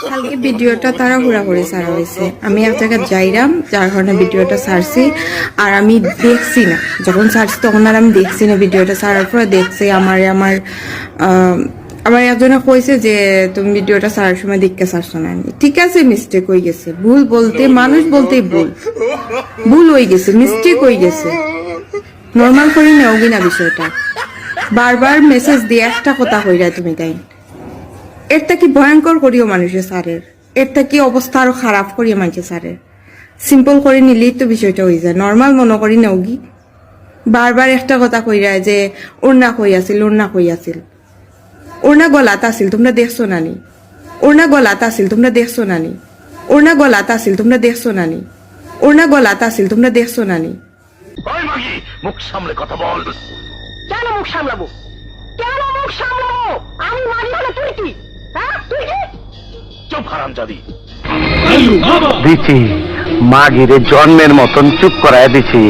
কালকে ভিডিওটা তাড়াহুড়া করে ছাড়া হয়েছে। আমি এক জায়গায় যাইলাম, যার কারণে ভিডিওটা ছাড়ছি। আর আমি দেখছি না, যখন ছাড়ছি তখন আর আমি দেখছি না। ভিডিওটা ছাড়ার পরে দেখছি আমার একজনে কইছে যে তুমি ভিডিওটা ছাড়ার সময় দেখতে ছাড়ছো না। ঠিক আছে, মিস্টেক হয়ে গেছে। ভুল বলতে মানুষ বলতেই ভুল হয়ে গেছে, মিস্টেক হয়ে গেছে। নর্মাল করে নেও কিনা বিষয়টা। বারবার মেসেজ দিয়ে একটা কথা কইরা তুমি তাই এটা কি ভয়ঙ্কর করিও মানুষের সারের, এটা কি অবস্থা আরো খারাপ করিও মানুষের সারের। সিম্পল করে নিলেই তো বিষয়টা হয়ে যায়। নর্মাল মনে করি নেওগি। বারবার একটা কথা কইরা যে ওড়না কই আছিল, ওড়না কই আছিল। ওড়না গলাত আছিল, তোমরা দেখছো নানি। ওড়না গলাত আছিল, তোমরা দেখছো নানি। ওড়না গলাত আছিল, তোমরা দেখছো নানি। ওড়না গলাত আছিল, তোমরা দেখছো নানি। মুখ সামলে কথা বল। কেন মুখ সামলাবো? কেন মুখ সামলাবো? আমি মারি হলে তুই কি? হ্যাঁ, তুই কি? চুপ হারামজাদি। দিছি মাগিরে জন্মের মতন চুপ করায় দিছি।